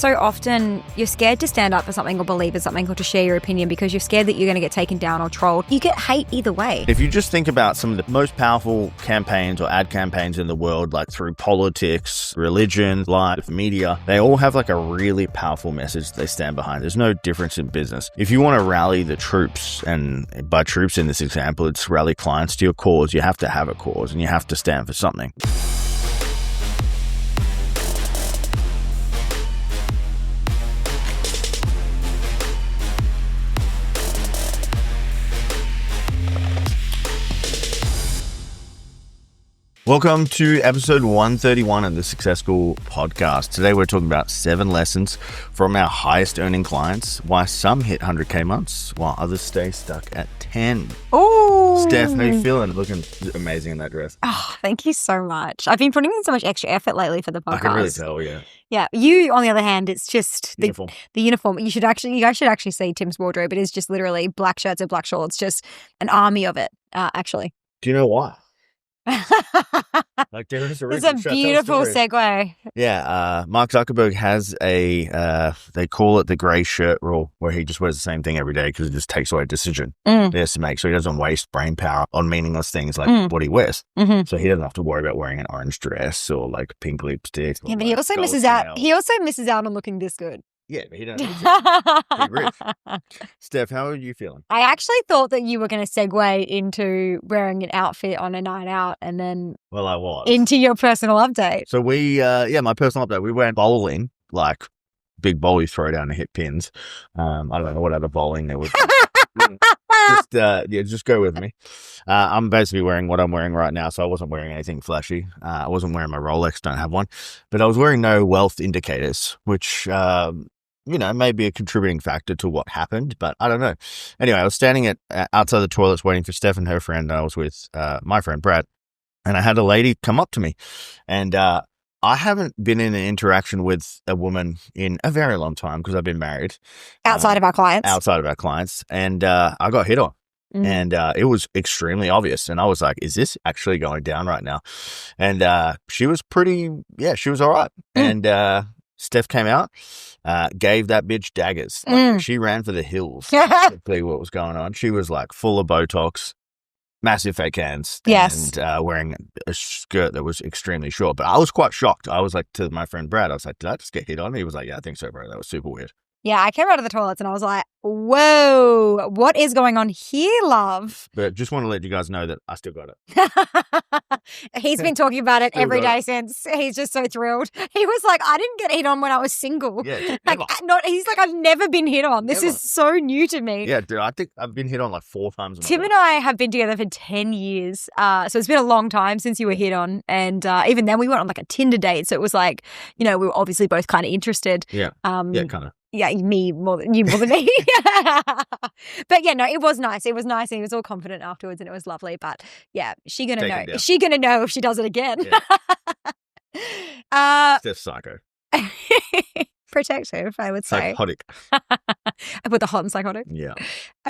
so often you're scared to stand up for something or believe in something or to share your opinion because you're scared that you're going to get taken down or trolled. You get hate either way. If you just think about some of the most powerful campaigns or ad campaigns in the world, like through politics, religion, life, media, they all have like a really powerful message they stand behind. There's no difference in business. If you want to rally the troops, and by troops in this example, it's rally clients to your cause, you have to have a cause and you have to stand for something. Welcome to episode 131 of the Success School podcast. Today we're talking about 7 lessons from our highest earning clients, why some hit 100K months while others stay stuck at 10. Oh, Steph, how you feeling? Looking amazing in that dress. Oh, thank you so much. I've been putting in so much extra effort lately for the podcast. I can really tell, yeah. Yeah, you, on the other hand, it's just the Uniform. You guys should actually see Tim's wardrobe. It is just literally black shirts and black shorts, just an army of it, actually. Do you know why? Like there is a It's reason. a beautiful segue. Yeah, Mark Zuckerberg has they call it the grey shirt rule, where he just wears the same thing every day because it just takes away a decision he has to make, so he doesn't waste brain power on meaningless things like what he wears. So he doesn't have to worry about wearing an orange dress or like pink lipstick. Yeah, but he also misses out. He also misses out on looking this good. Yeah, but he doesn't need to. He's rich. Steph, how are you feeling? I actually thought that you were going to segue into wearing an outfit on a night out and then Well, I was. into your personal update. So my personal update, we went bowling, like big bowl you throw down to hit pins. I don't know what other bowling there was. Just go with me. I'm basically wearing what I'm wearing right now, so I wasn't wearing anything flashy. I wasn't wearing my Rolex, don't have one. But I was wearing no wealth indicators, which may be a contributing factor to what happened, but I don't know. Anyway, I was standing outside the toilets waiting for Steph and her friend, and I was with my friend Brad, and I had a lady come up to me, and I haven't been in an interaction with a woman in a very long time because I've been married. Outside of our clients. And I got hit on. And it was extremely obvious. And I was like, is this actually going down right now? And she was she was all right. And Steph came out, gave that bitch daggers. Like, she ran for the hills. Basically what was going on. She was like full of Botox, massive fake hands, yes, and wearing a skirt that was extremely short. But I was quite shocked. I was like, to my friend Brad, I was like, did I just get hit on? He was like, yeah, I think so, bro. That was super weird. Yeah, I came out of the toilets and I was like, whoa, what is going on here, love? But just want to let you guys know that I still got it. He's been talking about it every day since. He's just so thrilled. He was like, I didn't get hit on when I was single. Yeah, he's like, I've never been hit on. This is so new to me. Yeah, dude, I think I've been hit on like 4 times. Tim and I have been together for 10 years. So it's been a long time since you were hit on. And even then we went on like a Tinder date. So it was like, we were obviously both kind of interested. Yeah, kind of. Yeah, me more than me. But yeah, no, it was nice. It was nice, and he was all confident afterwards, and it was lovely. But yeah, she gonna know. Is she gonna know if she does it again? Yeah. Steph's psycho. Protective, I would say. Psychotic. I put the hot and psychotic. Yeah.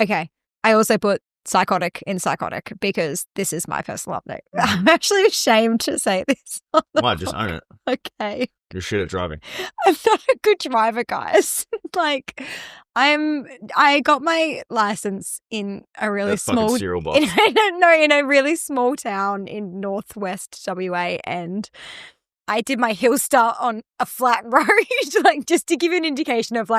Okay. I also put psychotic in psychotic because this is my personal update. I'm actually ashamed to say this. Why? Just own it. Okay. You're shit at driving. I'm not a good driver, guys. I got my license in a really small cereal box. in a really small town in northwest WA, and I did my hill start on a flat road, just to give you an indication of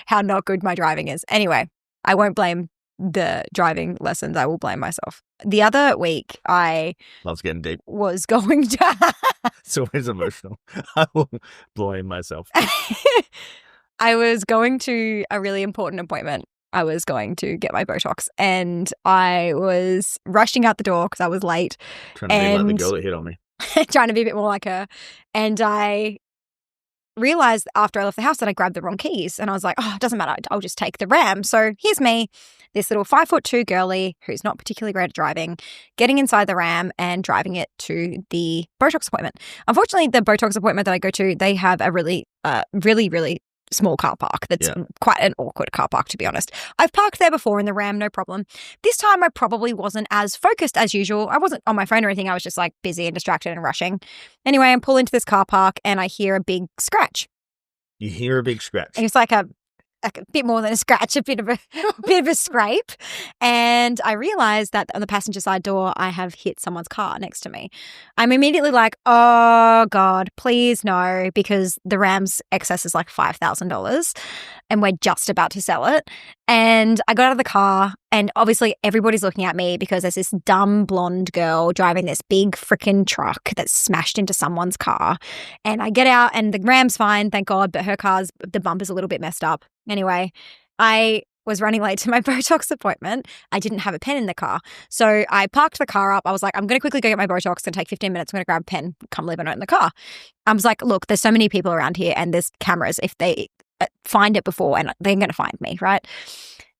how not good my driving is. Anyway, I won't blame the driving lessons. I will blame myself. The other week, I loves getting deep. Was going to. It's always emotional. I will blame myself. I was going to a really important appointment. I was going to get my Botox, and I was rushing out the door because I was late. Trying to be like the girl that hit on me. Trying to be a bit more like her. And I realized after I left the house that I grabbed the wrong keys, and I was like, oh, it doesn't matter. I'll just take the Ram. So here's me, this little 5'2" girly who's not particularly great at driving, getting inside the Ram and driving it to the Botox appointment. Unfortunately, the Botox appointment that I go to, they have a really, really small car park that's quite an awkward car park, to be honest. I've parked there before in the Ram, no problem. This time I probably wasn't as focused as usual. I wasn't on my phone or anything. I was just busy and distracted and rushing. Anyway, I pull into this car park and I hear a big scratch. You hear a big scratch. It was like a bit more than a scratch, a bit of a scrape. And I realized that on the passenger side door, I have hit someone's car next to me. I'm immediately like, oh God, please no, because the Ram's excess is like $5,000 and we're just about to sell it. And I got out of the car and obviously everybody's looking at me because there's this dumb blonde girl driving this big freaking truck that's smashed into someone's car. And I get out and the Ram's fine, thank God, but the bumper's a little bit messed up. Anyway, I was running late to my Botox appointment. I didn't have a pen in the car. So I parked the car up. I was like, I'm going to quickly go get my Botox. It's going to take 15 minutes. I'm going to grab a pen, come leave a note in the car. I was like, look, there's so many people around here and there's cameras. If they find it before, and they're going to find me, right?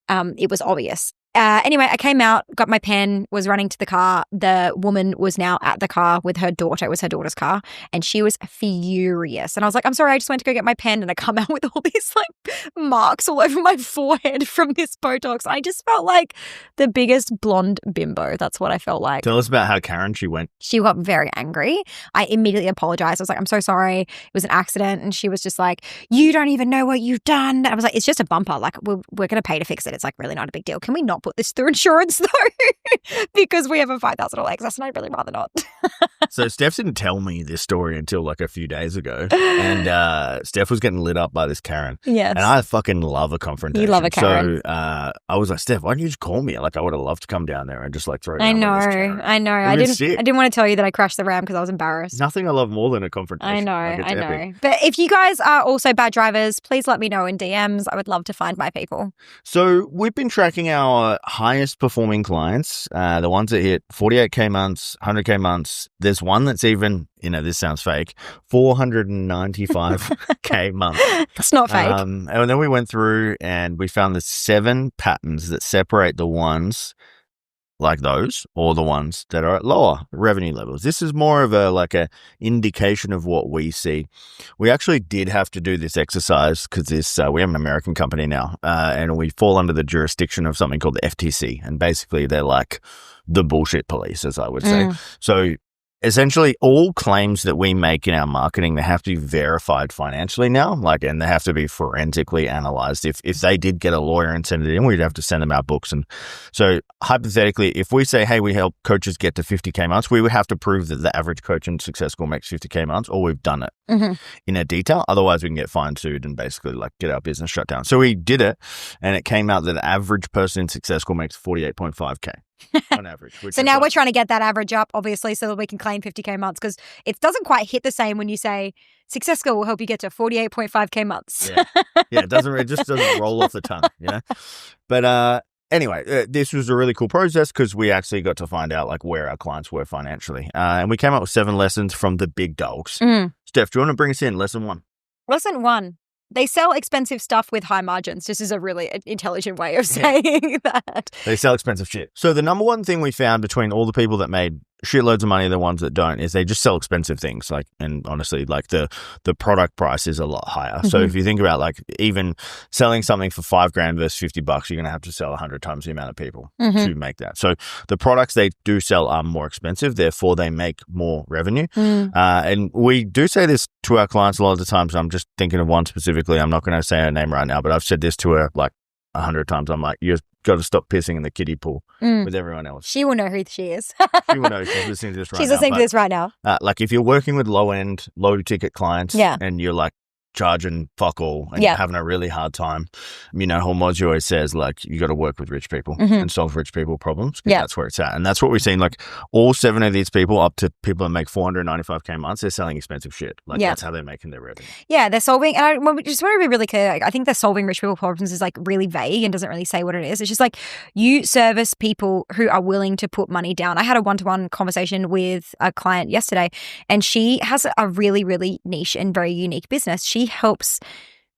It was obvious. Anyway, I came out, got my pen, was running to the car. The woman was now at the car with her daughter. It was her daughter's car. And she was furious. And I was like, I'm sorry, I just went to go get my pen. And I come out with all these like marks all over my forehead from this Botox. I just felt like the biggest blonde bimbo. That's what I felt like. Tell us about how Karen she went. She got very angry. I immediately apologized. I was like, I'm so sorry. It was an accident. And she was just like, you don't even know what you've done. I was like, it's just a bumper. Like, we're going to pay to fix it. It's like really not a big deal. Can we not put this through insurance though? Because we have a $5,000 excess and I'd really rather not. So Steph didn't tell me this story until like a few days ago. And Steph was getting lit up by this Karen. Yes. And I fucking love a confrontation. You love a Karen. So I was like, Steph, why don't you just call me? Like I would have loved to come down there and just like throw down I know. I didn't want to tell you that I crashed the Ram because I was embarrassed. Nothing I love more than a confrontation. I know. Epic. But if you guys are also bad drivers, please let me know in DMs. I would love to find my people. So we've been tracking our highest performing clients, the ones that hit 48K months, 100K months. There's one that's even, this sounds fake, 495K months. That's not fake. And then we went through and we found the 7 patterns that separate the ones like those or the ones that are at lower revenue levels. This is more of a indication of what we see. We actually did have to do this exercise because we have an American company now, and we fall under the jurisdiction of something called the FTC, and basically they're like the bullshit police, as I would say. So essentially, all claims that we make in our marketing, they have to be verified financially now, and they have to be forensically analyzed. If they did get a lawyer and send it in, we'd have to send them our books. And so hypothetically, if we say, hey, we help coaches get to 50K months, we would have to prove that the average coach in Success School makes 50K months, or we've done it in a detail. Otherwise, we can get fine sued and basically get our business shut down. So we did it, and it came out that the average person in Success School makes 48.5K. On average. So now we're trying to get that average up, obviously, so that we can claim 50K months, because it doesn't quite hit the same when you say Success School will help you get to 48.5K months. It just doesn't roll off the tongue, But anyway, this was a really cool process because we actually got to find out where our clients were financially. And we came up with 7 lessons from the big dogs. Steph, do you want to bring us in? Lesson 1. Lesson 1. They sell expensive stuff with high margins. This is a really intelligent way of saying that. They sell expensive shit. So the number one thing we found between all the people that made shitloads of money, the ones that don't, is they just sell expensive things. And honestly, the product price is a lot higher. So if you think about even selling something for $5,000 versus $50, you're going to have to sell 100 times the amount of people to make that. So the products they do sell are more expensive, therefore they make more revenue. And we do say this to our clients a lot of the times. I'm just thinking of one specifically. I'm not going to say her name right now, but I've said this to her 100 times. I'm like, you've got to stop pissing in the kiddie pool with everyone else. She will know who she is. She will know. She's listening to this right now. She's listening to this right now. If you're working with low-end, low-ticket clients and you're charging fuck all and you're having a really hard time, Hormozy always says you got to work with rich people and solve rich people problems. That's where it's at. And that's what we've seen. All 7 of these people, up to people that make 495K months, they're selling expensive shit. That's how they're making their revenue. Yeah, they're solving, and I just want to be really clear. I think they're solving rich people problems is really vague and doesn't really say what it is. It's just you service people who are willing to put money down. I had a one-to-one conversation with a client yesterday, and she has a really, really niche and very unique business. She helps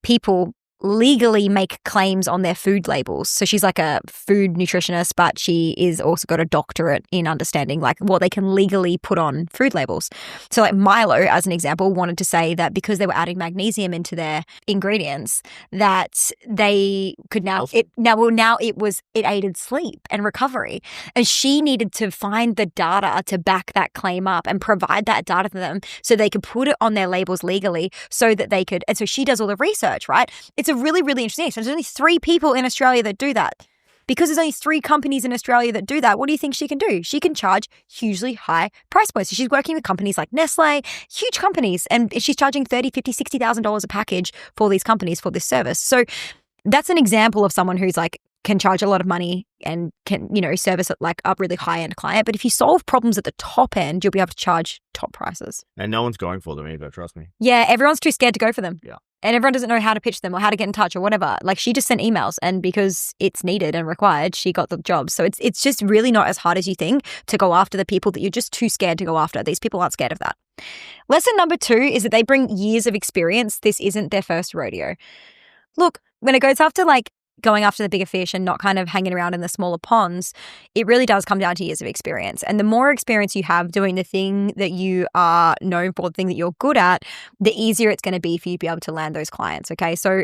people legally make claims on their food labels. So she's like a food nutritionist, but she is also got a doctorate in understanding like what they can legally put on food labels. So like Milo, as an example, wanted to say that because they were adding magnesium into their ingredients, that they could it aided sleep and recovery. And she needed to find the data to back that claim up and provide that data to them so they could put it on their labels legally so that they could, and so she does all the research, right? It's a really, really interesting. So there's only 3 people in Australia that do that. Because there's only 3 companies in Australia that do that, what do you think she can do? She can charge hugely high price points. So she's working with companies like Nestle, huge companies, and she's charging $30,000, $50,000, $60,000 a package for these companies for this service. So that's an example of someone who's like can charge a lot of money and can, service like a really high-end client. But if you solve problems at the top end, you'll be able to charge top prices. And no one's going for them either, trust me. Yeah, everyone's too scared to go for them. Yeah. And everyone doesn't know how to pitch them or how to get in touch or whatever. Like she just sent emails, and because it's needed and required, she got the job. So it's just really not as hard as you think to go after the people that you're just too scared to go after. These people aren't scared of that. Lesson number 2 is that they bring years of experience. This isn't their first rodeo. Look, when it goes after like going after the bigger fish and not kind of hanging around in the smaller ponds, it really does come down to years of experience. And the more experience you have doing the thing that you are known for, the thing that you're good at, the easier it's going to be for you to be able to land those clients, okay? So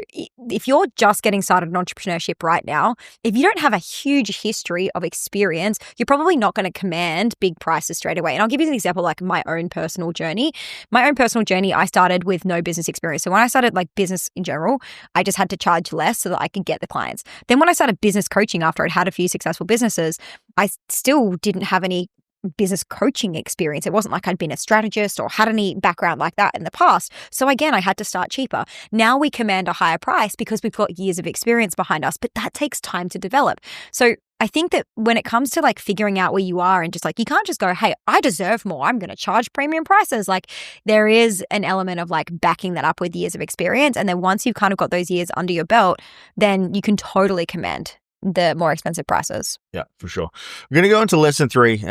if you're just getting started in entrepreneurship right now, if you don't have a huge history of experience, you're probably not going to command big prices straight away. And I'll give you an example, like my own personal journey. I started with no business experience. So when I started like business in general, I just had to charge less so that I could get the clients. Then when I started business coaching after I'd had a few successful businesses, I still didn't have any business coaching experience. It wasn't like I'd been a strategist or had any background like that in the past. So again, I had to start cheaper. Now we command a higher price because we've got years of experience behind us, but that takes time to develop. So I think that when it comes to like figuring out where you are and just like, you can't just go, hey, I deserve more, I'm going to charge premium prices. Like there is an element of like backing that up with years of experience. And then once you've kind of got those years under your belt, then you can totally command the more expensive prices. Yeah, for sure. We're going to go into lesson 3.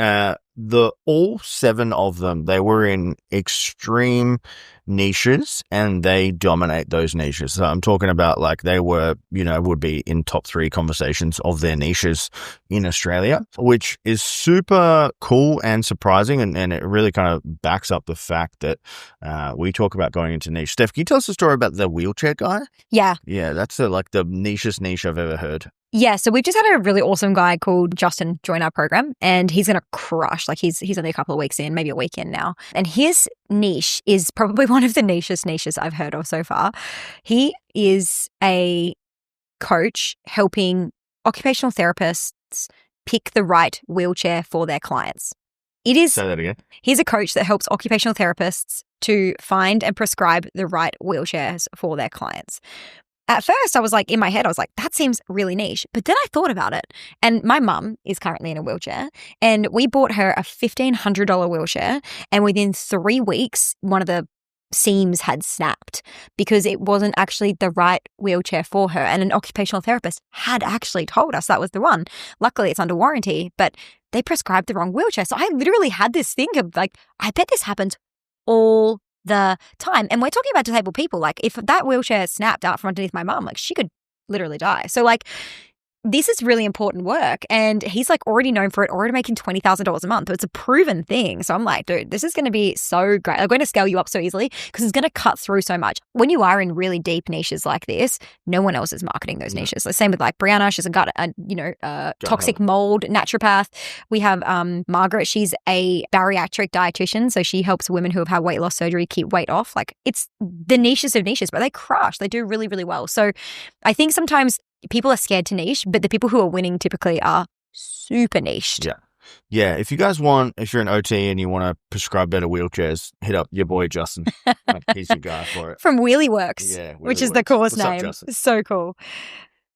All 7 of them, they were in extreme niches and they dominate those niches. So I'm talking about like they were, would be in top 3 conversations of their niches in Australia, which is super cool and surprising. And it really kind of backs up the fact that we talk about going into niche. Steph, can you tell us a story about the wheelchair guy? Yeah. Yeah, that's like the nichest niche I've ever heard. Yeah, so we've just had a really awesome guy called Justin join our program, and he's going to crush. Like he's only a couple of weeks in, maybe a week in now. And his niche is probably one of the niches I've heard of so far. He is a coach helping occupational therapists pick the right wheelchair for their clients. Say that again. He's a coach that helps occupational therapists to find and prescribe the right wheelchairs for their clients. At first, I was like, in my head, I was like, that seems really niche. But then I thought about it. And my mum is currently in a wheelchair. And we bought her a $1,500 wheelchair. And within 3 weeks, one of the seams had snapped because it wasn't actually the right wheelchair for her. And an occupational therapist had actually told us that was the one. Luckily, it's under warranty, but they prescribed the wrong wheelchair. So I literally had this thing of like, I bet this happens all the time. And we're talking about disabled people. Like if that wheelchair snapped out from underneath my mum, like she could literally die. So like this is really important work. And he's like already known for it, already making $20,000 a month. It's a proven thing. So I'm like, dude, this is going to be so great. I'm going to scale you up so easily because it's going to cut through so much. When you are in really deep niches like this, no one else is marketing those niches. The same with like Brianna. She's a toxic mold naturopath. We have Margaret. She's a bariatric dietitian. So she helps women who have had weight loss surgery keep weight off. Like it's the niches of niches, but they crush. They do really, really well. So I think sometimes people are scared to niche, but the people who are winning typically are super niched. Yeah. Yeah. If you're an OT and you want to prescribe better wheelchairs, hit up your boy, Justin. He's your guy for it. From Wheelie Works, which is the coolest name. Up, so cool.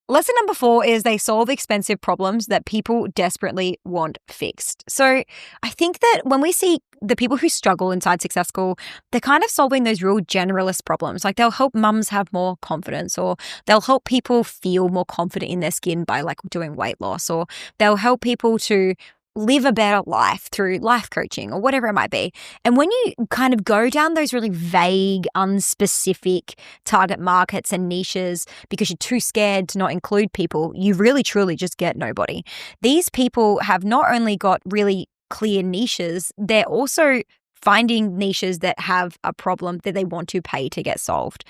Lesson number 4 is they solve expensive problems that people desperately want fixed. So I think that when we see the people who struggle inside Success School, they're kind of solving those real generalist problems. Like they'll help mums have more confidence, or they'll help people feel more confident in their skin by like doing weight loss, or they'll help people to live a better life through life coaching or whatever it might be. And when you kind of go down those really vague, unspecific target markets and niches because you're too scared to not include people, you really truly just get nobody. These people have not only got really clear niches, they're also finding niches that have a problem that they want to pay to get solved.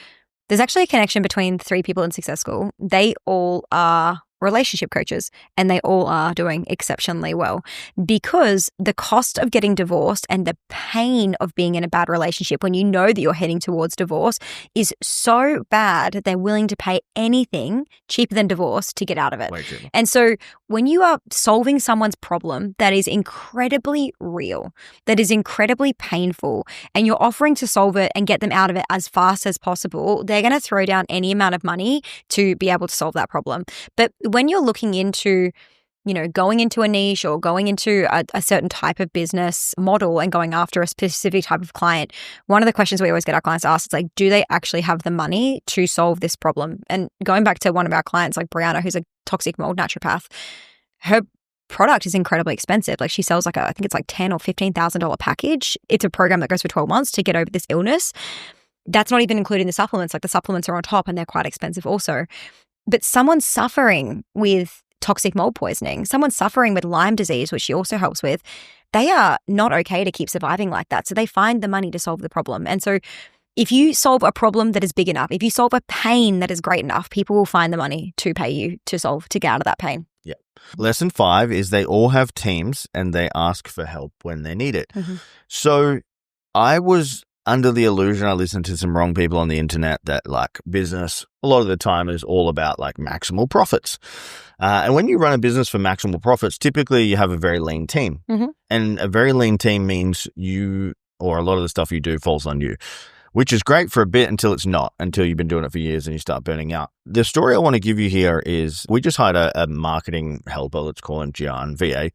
There's actually a connection between 3 people in Success School. They all are relationship coaches and they all are doing exceptionally well because the cost of getting divorced and the pain of being in a bad relationship when you know that you're heading towards divorce is so bad that they're willing to pay anything cheaper than divorce to get out of it. And so when you are solving someone's problem that is incredibly real, that is incredibly painful, and you're offering to solve it and get them out of it as fast as possible, they're going to throw down any amount of money to be able to solve that problem. But when you're looking into, going into a niche or going into a certain type of business model and going after a specific type of client, one of the questions we always get our clients to ask is like, do they actually have the money to solve this problem? And going back to one of our clients, like Brianna, who's a toxic mold naturopath, her product is incredibly expensive. Like she sells I think it's like $10,000 or $15,000 package. It's a program that goes for 12 months to get over this illness. That's not even including the supplements. Like the supplements are on top and they're quite expensive also. But someone suffering with toxic mold poisoning, someone suffering with Lyme disease, which she also helps with, they are not okay to keep surviving like that. So they find the money to solve the problem. And so if you solve a problem that is big enough, if you solve a pain that is great enough, people will find the money to pay you to get out of that pain. Yeah. Lesson 5 is they all have teams and they ask for help when they need it. Mm-hmm. So I was under the illusion, I listened to some wrong people on the internet that like business, a lot of the time is all about like maximal profits. And when you run a business for maximal profits, typically you have a very lean team. Mm-hmm. And a very lean team means you, or a lot of the stuff you do falls on you, which is great for a bit until it's not, until you've been doing it for years and you start burning out. The story I want to give you here is we just hired a marketing helper, let's call him Gian, VA,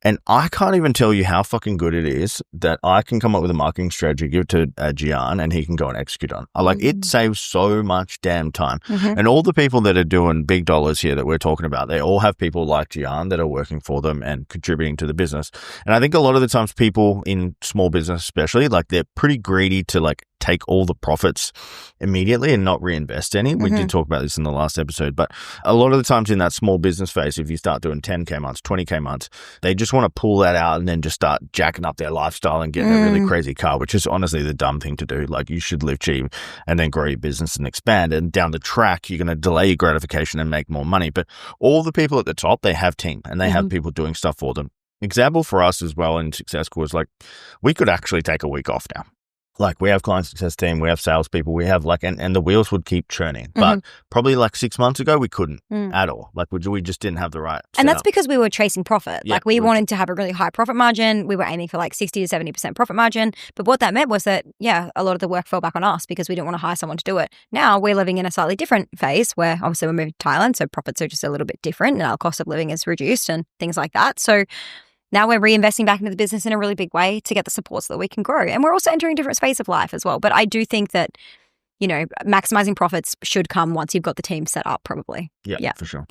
and I can't even tell you how fucking good it is that I can come up with a marketing strategy, give it to Gian, and he can go and execute on. It saves so much damn time. Mm-hmm. And all the people that are doing big dollars here that we're talking about, they all have people like Gian that are working for them and contributing to the business. And I think a lot of the times people in small business especially, like they're pretty greedy to like take all the profits immediately and not reinvest any. We did talk about this in the last episode, but a lot of the times in that small business phase, if you start doing 10K months, 20K months, they just want to pull that out and then just start jacking up their lifestyle and getting a really crazy car, which is honestly the dumb thing to do. Like you should live cheap and then grow your business and expand. And down the track, you're going to delay your gratification and make more money. But all the people at the top, they have team and they have people doing stuff for them. Example for us as well in Success School is like, we could actually take a week off now. Like we have client success team, we have salespeople, we have like, and the wheels would keep churning. But probably like 6 months ago, we couldn't at all. Like we just didn't have the right setup. And that's because we were chasing profit. Yeah, like we wanted to have a really high profit margin. We were aiming for like 60 to 70% profit margin. But what that meant was that, a lot of the work fell back on us because we didn't want to hire someone to do it. Now we're living in a slightly different phase where obviously we're moving to Thailand. So profits are just a little bit different and our cost of living is reduced and things like that. So now we're reinvesting back into the business in a really big way to get the support so that we can grow. And we're also entering a different phase of life as well. But I do think that, maximizing profits should come once you've got the team set up, probably. Yeah, for sure.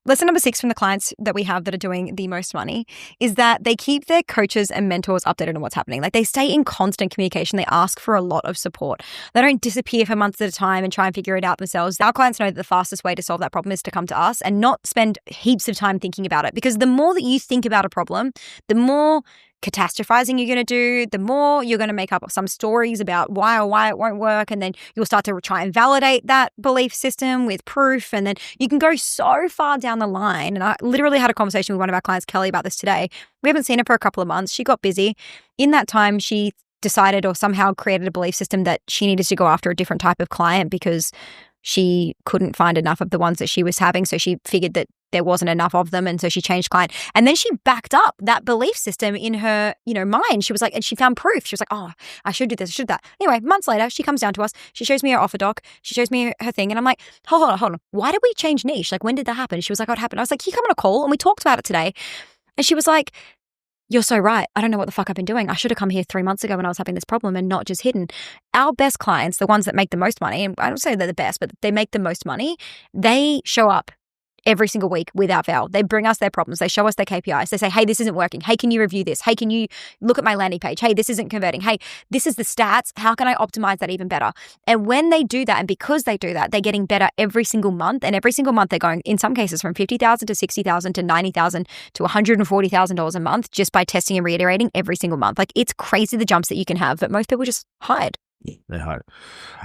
Lesson number 6 from the clients that we have that are doing the most money is that they keep their coaches and mentors updated on what's happening. Like they stay in constant communication. They ask for a lot of support. They don't disappear for months at a time and try and figure it out themselves. Our clients know that the fastest way to solve that problem is to come to us and not spend heaps of time thinking about it. Because the more that you think about a problem, the more catastrophizing you're going to do, the more you're going to make up some stories about why it won't work. And then you'll start to try and validate that belief system with proof. And then you can go so far down the line. And I literally had a conversation with one of our clients, Kelly, about this today. We haven't seen her for a couple of months. She got busy. In that time, she decided or somehow created a belief system that she needed to go after a different type of client because she couldn't find enough of the ones that she was having. So she figured that there wasn't enough of them. And so she changed client. And then she backed up that belief system in her, mind. She was like, and she found proof. She was like, oh, I should do this, I should that. Anyway, months later, she comes down to us. She shows me her offer doc. She shows me her thing. And I'm like, hold on. Why did we change niche? Like, when did that happen? She was like, oh, it happened. I was like, can you come on a call? And we talked about it today. And she was like, you're so right. I don't know what the fuck I've been doing. I should have come here 3 months ago when I was having this problem and not just hidden. Our best clients, the ones that make the most money, and I don't say they're the best, but they make the most money, they show up every single week without fail. They bring us their problems. They show us their KPIs. They say, hey, this isn't working. Hey, can you review this? Hey, can you look at my landing page? Hey, this isn't converting. Hey, this is the stats. How can I optimize that even better? And when they do that, and because they do that, they're getting better every single month. And every single month they're going, in some cases, from $50,000 to $60,000 to $90,000 to $140,000 a month just by testing and reiterating every single month. Like, it's crazy the jumps that you can have, but most people just hide. They hide.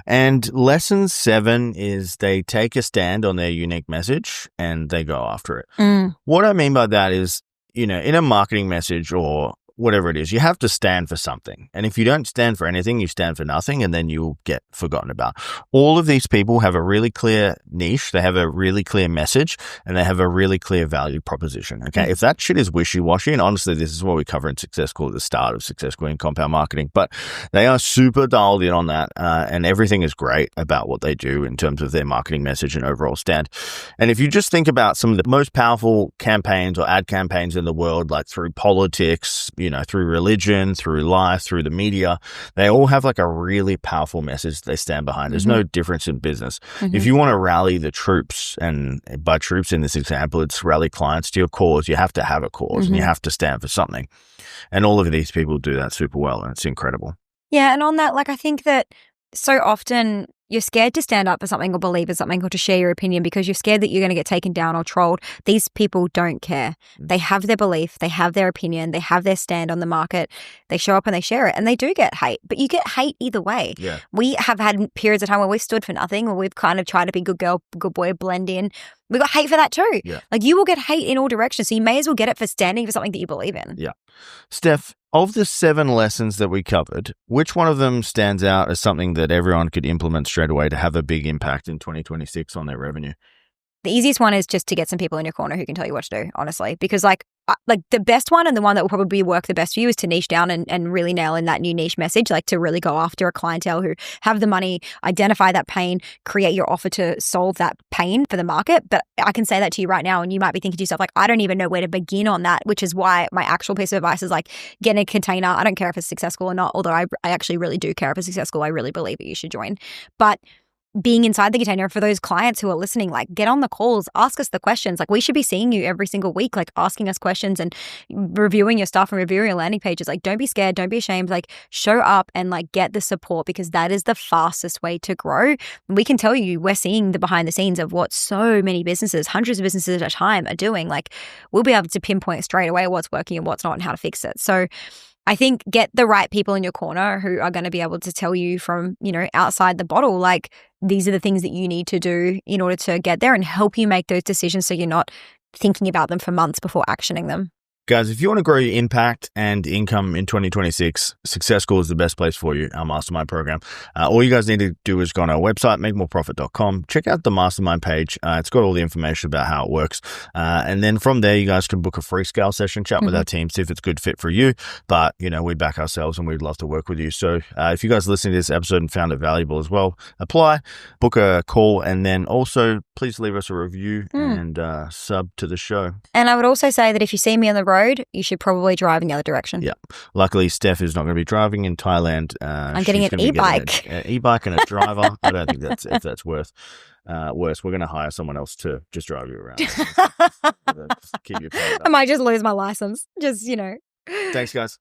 And lesson 7 is they take a stand on their unique message and they go after it. What I mean by that is, in a marketing message or whatever it is, you have to stand for something. And if you don't stand for anything, you stand for nothing, and then you'll get forgotten about. All of these people have a really clear niche, they have a really clear message, and they have a really clear value proposition. Okay. If that shit is wishy-washy, and honestly, this is what we cover in Success School at the start of Success School in Compound Marketing, but they are super dialed in on that, and everything is great about what they do in terms of their marketing message and overall stand. And if you just think about some of the most powerful campaigns or ad campaigns in the world, like through politics, through religion, through life, through the media, they all have like a really powerful message they stand behind. There's no difference in business. If you want to rally the troops, and by troops in this example, it's rally clients to your cause, you have to have a cause and you have to stand for something. And all of these people do that super well, and it's incredible. Yeah. And on that, I think that so often you're scared to stand up for something or believe in something or to share your opinion because you're scared that you're going to get taken down or trolled. These people don't care. They have their belief, they have their opinion, they have their stand on the market. They show up and they share it, and they do get hate, but you get hate either way. Yeah. We have had periods of time where we've stood for nothing, or we've kind of tried to be good girl, good boy, blend in. We got hate for that too. Yeah. You will get hate in all directions. So you may as well get it for standing for something that you believe in. Yeah. Steph, of the 7 lessons that we covered, which one of them stands out as something that everyone could implement straight away to have a big impact in 2026 on their revenue? The easiest one is just to get some people in your corner who can tell you what to do, honestly, because the best one and the one that will probably work the best for you is to niche down and really nail in that new niche message, to really go after a clientele who have the money, identify that pain, create your offer to solve that pain for the market. But I can say that to you right now, and you might be thinking to yourself, I don't even know where to begin on that, which is why my actual piece of advice is get a container. I don't care if it's successful or not, although I actually really do care if it's successful. I really believe that you should join. But being inside the container, for those clients who are listening, get on the calls, ask us the questions. We should be seeing you every single week, asking us questions and reviewing your stuff and reviewing your landing pages. Don't be scared, don't be ashamed, show up and get the support, because that is the fastest way to grow. We can tell you, we're seeing the behind the scenes of what so many businesses, hundreds of businesses at a time are doing. We'll be able to pinpoint straight away what's working and what's not and how to fix it. So I think get the right people in your corner who are going to be able to tell you from, outside the bottle, these are the things that you need to do in order to get there, and help you make those decisions so you're not thinking about them for months before actioning them. Guys, if you want to grow your impact and income in 2026, Success School is the best place for you, our mastermind program. All you guys need to do is go on our website, makemoreprofit.com. Check out the mastermind page. It's got all the information about how it works. And then from there, you guys can book a free scale session, chat with our team, see if it's a good fit for you. But, we back ourselves and we'd love to work with you. So if you guys listening to this episode and found it valuable as well, apply, book a call, and then also please leave us a review and sub to the show. And I would also say that if you see me on the road, you should probably drive in the other direction. Yeah. Luckily, Steph is not going to be driving in Thailand. I'm getting an e-bike. An e-bike and a driver. I don't think that's worse. We're going to hire someone else to just drive you around. Just keep you paid up. I might just lose my license. Thanks, guys.